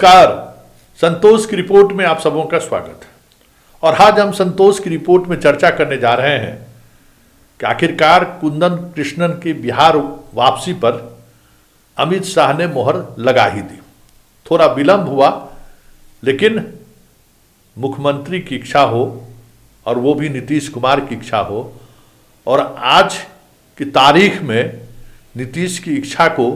नमस्कार। संतोष की रिपोर्ट में आप सबों का स्वागत है। और आज हम संतोष की रिपोर्ट में चर्चा करने जा रहे हैं कि आखिरकार कुंदन कृष्णन की बिहार वापसी पर अमित शाह ने मोहर लगा ही दी। थोड़ा विलंब हुआ, लेकिन मुख्यमंत्री की इच्छा हो और वो भी नीतीश कुमार की इच्छा हो और आज की तारीख में नीतीश की इच्छा को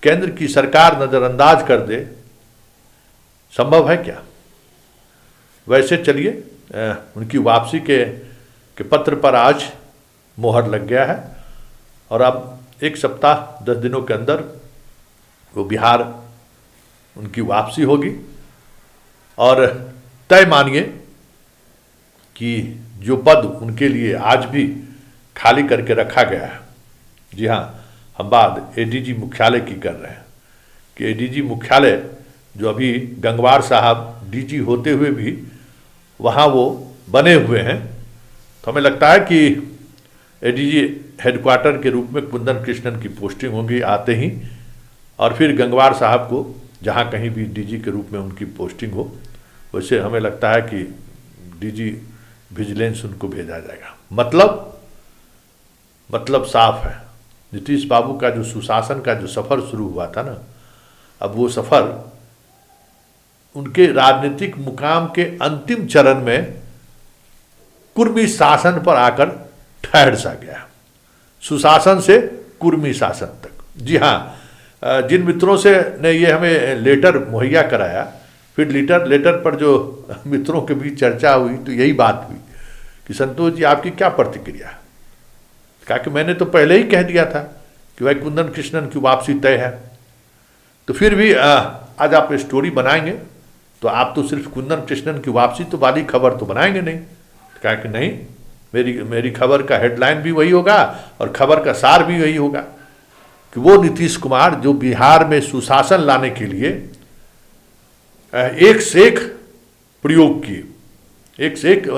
केंद्र की सरकार नज़रअंदाज कर दे, संभव है क्या? वैसे चलिए, उनकी वापसी के पत्र पर आज मोहर लग गया है और अब 1 सप्ताह 10 दिनों के अंदर वो बिहार उनकी वापसी होगी। और तय मानिए कि जो पद उनके लिए आज भी खाली करके रखा गया है, जी हाँ, हम बात एडीजी मुख्यालय की कर रहे हैं कि एडीजी मुख्यालय जो अभी गंगवार साहब डीजी होते हुए भी वहाँ वो बने हुए हैं, तो हमें लगता है कि एडीजी हेडक्वार्टर के रूप में कुंदन कृष्णन की पोस्टिंग होगी आते ही, और फिर गंगवार साहब को जहाँ कहीं भी डीजी के रूप में उनकी पोस्टिंग हो, वैसे हमें लगता है कि डीजी विजिलेंस उनको भेजा जाएगा। मतलब साफ है, नीतीश बाबू का जो सुशासन का जो सफ़र शुरू हुआ था ना, अब वो सफ़र उनके राजनीतिक मुकाम के अंतिम चरण में कुर्मी शासन पर आकर ठहर सा गया। सुशासन से कुर्मी शासन तक। जी हाँ, जिन मित्रों से ने ये हमें लेटर मुहैया कराया, फिर लेटर पर जो मित्रों के बीच चर्चा हुई तो यही बात हुई कि संतोष जी आपकी क्या प्रतिक्रिया है? कहा कि मैंने तो पहले ही कह दिया था कि भाई कुंदन कृष्णन की वापसी तय है, तो फिर भी आज आप स्टोरी बनाएंगे तो आप तो सिर्फ कुंदन कृष्णन की वापसी तो वाली खबर तो बनाएंगे नहीं। कहा कि नहीं, मेरी खबर का हेडलाइन भी वही होगा और खबर का सार भी वही होगा कि वो नीतीश कुमार जो बिहार में सुशासन लाने के लिए एक से एक प्रयोग किए, एक से एक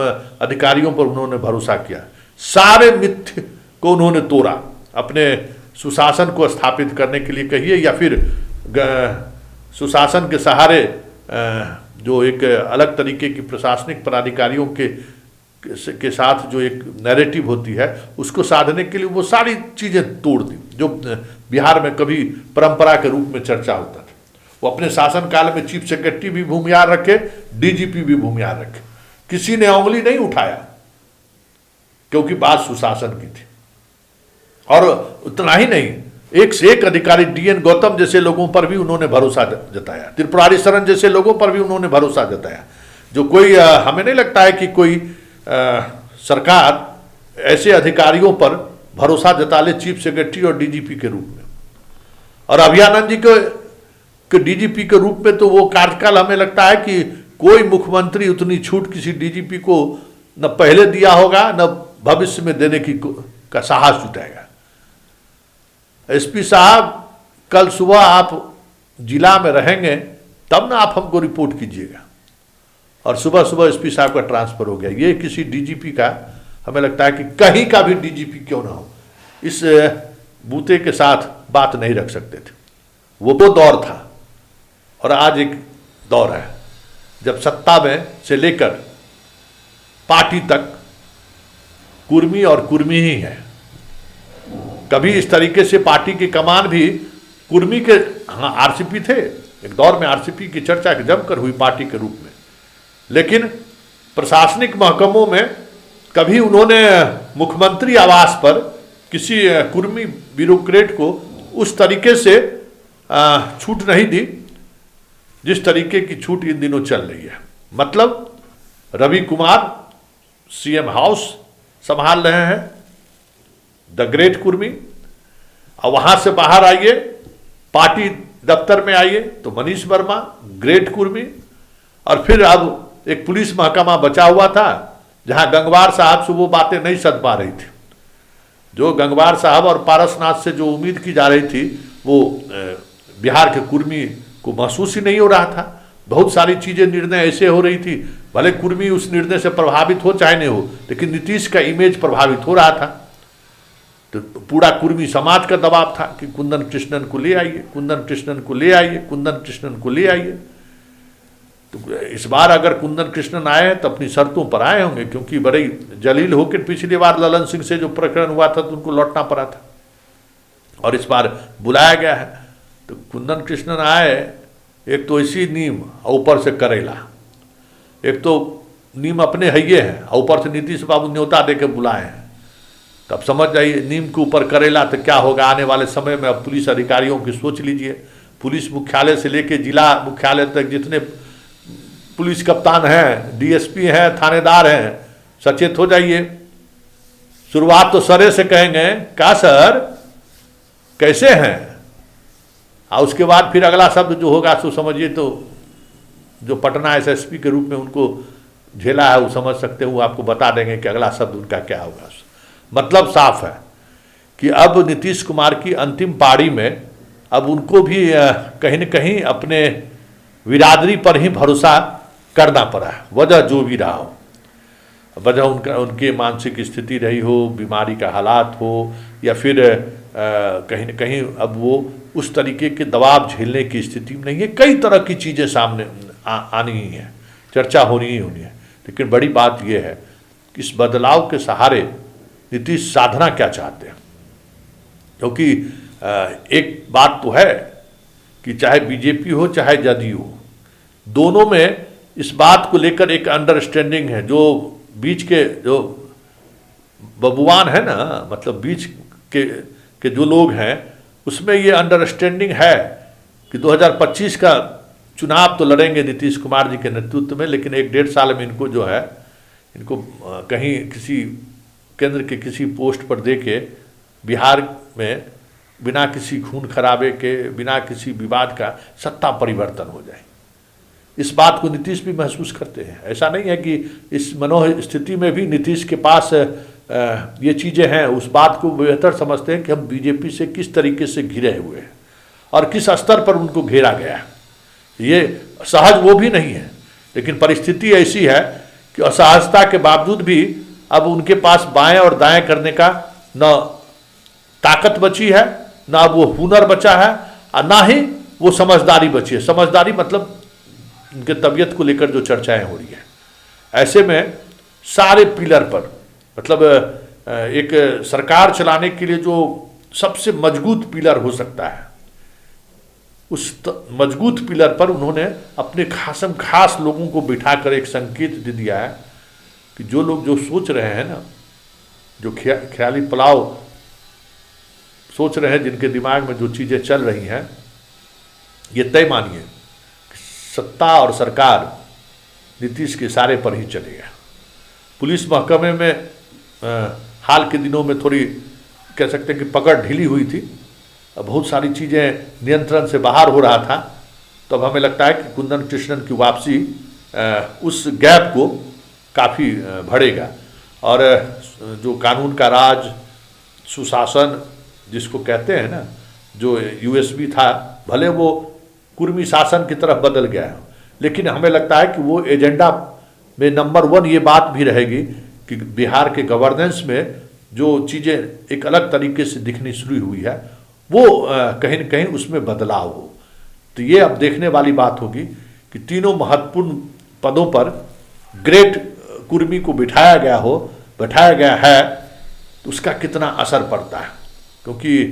अधिकारियों पर उन्होंने भरोसा किया, सारे मिथ्य को उन्होंने तोड़ा, अपने सुशासन को स्थापित करने के लिए कहिए या फिर सुशासन के सहारे जो एक अलग तरीके की प्रशासनिक पदाधिकारियों के साथ जो एक नैरेटिव होती है उसको साधने के लिए वो सारी चीज़ें तोड़ दी जो बिहार में कभी परंपरा के रूप में चर्चा होता था। वो अपने शासन काल में चीफ सेक्रेटरी भी भूमिहार रखे, डीजीपी भी भूमिहार रखे, किसी ने उंगली नहीं उठाया क्योंकि बात सुशासन की थी। और उतना ही नहीं, एक से एक अधिकारी डीएन गौतम जैसे लोगों पर भी उन्होंने भरोसा जताया, त्रिपुरारी शरण जैसे लोगों पर भी उन्होंने भरोसा जताया। जो कोई हमें नहीं लगता है कि कोई सरकार ऐसे अधिकारियों पर भरोसा जता ले चीफ सेक्रेटरी और डीजीपी के रूप में। और अभयानंद जी के डीजीपी के रूप में तो वो कार्यकाल हमें लगता है कि कोई मुख्यमंत्री उतनी छूट किसी डीजीपी को न पहले दिया होगा न भविष्य में देने का साहस जुटाएगा। एसपी साहब, कल सुबह आप जिला में रहेंगे तब ना आप हमको रिपोर्ट कीजिएगा। और सुबह सुबह एसपी साहब का ट्रांसफर हो गया। ये किसी डीजीपी का, हमें लगता है कि कहीं का भी डीजीपी क्यों ना हो, इस बूते के साथ बात नहीं रख सकते थे। वो तो दौर था और आज एक दौर है जब सत्ता में से लेकर पार्टी तक कुर्मी और कुर्मी ही है। कभी इस तरीके से पार्टी की कमान भी कुर्मी के, हाँ आरसीपी थे, एक दौर में आरसीपी की चर्चा जमकर हुई पार्टी के रूप में, लेकिन प्रशासनिक महकमों में कभी उन्होंने मुख्यमंत्री आवास पर किसी कुर्मी ब्यूरोक्रेट को उस तरीके से छूट नहीं दी जिस तरीके की छूट इन दिनों चल रही है। मतलब रवि कुमार सीएम हाउस संभाल रहे हैं, द ग्रेट कुर्मी, और वहां से बाहर आइए पार्टी दफ्तर में आइए तो मनीष वर्मा ग्रेट कुर्मी। और फिर अब एक पुलिस महकमा बचा हुआ था जहां गंगवार साहब से वो बातें नहीं सध पा रही थी, जो गंगवार साहब और पारसनाथ से जो उम्मीद की जा रही थी वो बिहार के कुर्मी को महसूस ही नहीं हो रहा था। बहुत सारी चीज़ें, निर्णय ऐसे हो रही थी, भले कुर्मी उस निर्णय से प्रभावित हो चाहे नहीं हो, लेकिन नीतीश का इमेज प्रभावित हो रहा था। तो पूरा कुर्मी समाज का दबाव था कि कुंदन कृष्णन को ले आइए, कुंदन कृष्णन को ले आइए, कुंदन कृष्णन को ले आइए। तो इस बार अगर कुंदन कृष्णन आए तो अपनी शर्तों पर आए होंगे, क्योंकि बड़े जलील होकर पिछली बार ललन सिंह से जो प्रकरण हुआ था तो उनको लौटना पड़ा था, और इस बार बुलाया गया है। तो कुंदन कृष्णन आए, एक तो इसी नीम और ऊपर से करेला, एक तो नीम अपने हइये हैं और ऊपर से नीतीश बाबू न्योता दे के बुलाए हैं। तब समझ जाइए नीम के ऊपर करेला तो क्या होगा आने वाले समय में। अब पुलिस अधिकारियों की सोच लीजिए, पुलिस मुख्यालय से लेके जिला मुख्यालय तक जितने पुलिस कप्तान हैं, डीएसपी हैं, थानेदार हैं, सचेत हो जाइए। शुरुआत तो सरे से कहेंगे, क्या सर कैसे हैं, और उसके बाद फिर अगला शब्द जो होगा सो समझिए तो जो पटना एसएसपी के रूप में उनको झेला है वो समझ सकते हैं, वो आपको बता देंगे कि अगला शब्द उनका क्या होगा। मतलब साफ है कि अब नीतीश कुमार की अंतिम पारी में अब उनको भी कहीं न कहीं अपने बिरादरी पर ही भरोसा करना पड़ा है, वजह जो भी रहा हो, वजह उनके मानसिक स्थिति रही हो, बीमारी का हालात हो, या फिर कहीं न कहीं अब वो उस तरीके के दबाव झेलने की स्थिति में नहीं है। कई तरह की चीज़ें सामने आनी ही है, चर्चा होनी ही होनी है। लेकिन बड़ी बात यह है कि इस बदलाव के सहारे नीतीश साधना क्या चाहते हैं, क्योंकि एक बात तो है कि चाहे बीजेपी हो चाहे जदयू हो, दोनों में इस बात को लेकर एक अंडरस्टैंडिंग है। जो बीच के जो बबुआन है ना, मतलब बीच के जो लोग हैं, उसमें ये अंडरस्टैंडिंग है कि 2025 का चुनाव तो लड़ेंगे नीतीश कुमार जी के नेतृत्व में, लेकिन 1-1.5 साल में इनको जो है, इनको कहीं किसी केंद्र के किसी पोस्ट पर दे के बिहार में बिना किसी खून खराबे के, बिना किसी विवाद का सत्ता परिवर्तन हो जाए। इस बात को नीतीश भी महसूस करते हैं। ऐसा नहीं है कि इस मनोस्थिति में भी नीतीश के पास ये चीज़ें हैं, उस बात को बेहतर समझते हैं कि हम बीजेपी से किस तरीके से घिरे हुए हैं और किस स्तर पर उनको घेरा गया है। ये सहज वो भी नहीं है, लेकिन परिस्थिति ऐसी है कि असहजता के बावजूद भी अब उनके पास बाएं और दाएं करने का न ताकत बची है, ना वो हुनर बचा है, और ना ही वो समझदारी बची है। समझदारी मतलब उनके तबीयत को लेकर जो चर्चाएं हो रही है, ऐसे में सारे पिलर पर, मतलब एक सरकार चलाने के लिए जो सबसे मजबूत पिलर हो सकता है, उस मजबूत पिलर पर उन्होंने अपने खास लोगों को बिठाकर एक संकेत दे दिया है कि जो लोग जो सोच रहे हैं ना, जो ख्याली पुलाव सोच रहे हैं, जिनके दिमाग में जो चीज़ें चल रही हैं, ये तय मानिए सत्ता और सरकार नीतीश के इशारे पर ही चलेगा। पुलिस महकमे में हाल के दिनों में थोड़ी कह सकते हैं कि पकड़ ढीली हुई थी, बहुत सारी चीज़ें नियंत्रण से बाहर हो रहा था। तो अब हमें लगता है कि कुंदन कृष्णन की वापसी उस गैप को काफ़ी भरेगा, और जो कानून का राज, सुशासन जिसको कहते हैं ना, जो यूएसबी था, भले वो कुर्मी शासन की तरफ बदल गया है, लेकिन हमें लगता है कि वो एजेंडा में नंबर 1 ये बात भी रहेगी कि बिहार के गवर्नेंस में जो चीज़ें एक अलग तरीके से दिखनी शुरू हुई है, वो कहीं न कहीं उसमें बदलाव हो। तो ये अब देखने वाली बात होगी कि तीनों महत्वपूर्ण पदों पर ग्रेट कुर्मी को बैठाया गया है, तो उसका कितना असर पड़ता है, क्योंकि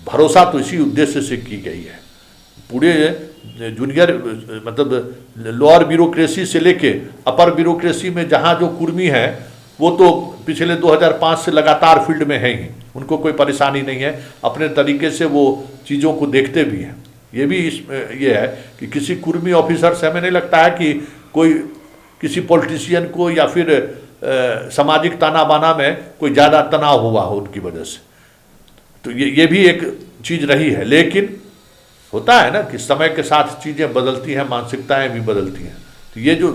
भरोसा तो इसी उद्देश्य से की गई है। पूरे जूनियर मतलब लोअर ब्यूरोक्रेसी से लेके अपर ब्यूरोक्रेसी में जहाँ जो कुर्मी है, वो तो पिछले 2005 से लगातार फील्ड में है ही, उनको कोई परेशानी नहीं है, अपने तरीके से वो चीज़ों को देखते भी हैं। ये भी ये है कि किसी कुर्मी ऑफिसर से हमें नहीं लगता है कि कोई किसी पॉलिटिशियन को या फिर सामाजिक ताना बाना में कोई ज़्यादा तनाव हुआ हो उनकी वजह से। तो ये भी एक चीज़ रही है, लेकिन होता है ना कि समय के साथ चीज़ें बदलती हैं, मानसिकताएं भी बदलती हैं। तो ये जो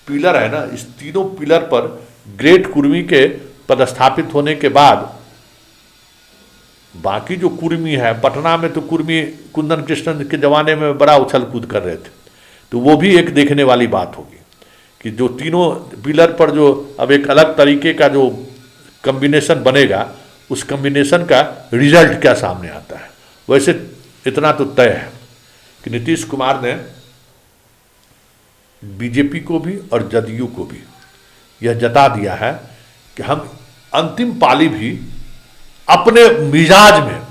पिलर है ना, इस तीनों पिलर पर ग्रेट कुर्मी के पदस्थापित होने के बाद बाकी जो कुर्मी है, पटना में तो कुर्मी कुंदन कृष्णन के ज़माने में बड़ा उछल कूद कर रहे थे, तो वो भी एक देखने वाली बात होगी कि जो तीनों पिलर पर जो अब एक अलग तरीके का जो कम्बिनेशन बनेगा, उस कम्बिनेशन का रिजल्ट क्या सामने आता है। वैसे इतना तो तय है कि नीतीश कुमार ने बीजेपी को भी और जदयू को भी यह जता दिया है कि हम अंतिम पाली भी अपने मिजाज में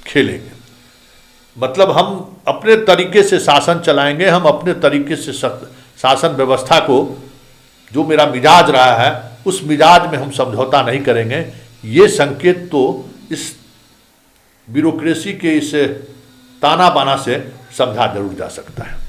खेलेंगे। मतलब हम अपने तरीके से शासन चलाएंगे, हम अपने तरीके से शासन व्यवस्था को, जो मेरा मिजाज रहा है उस मिजाज में हम समझौता नहीं करेंगे। ये संकेत तो इस ब्यूरोक्रेसी के इस ताना बाना से समझा जरूर जा सकता है।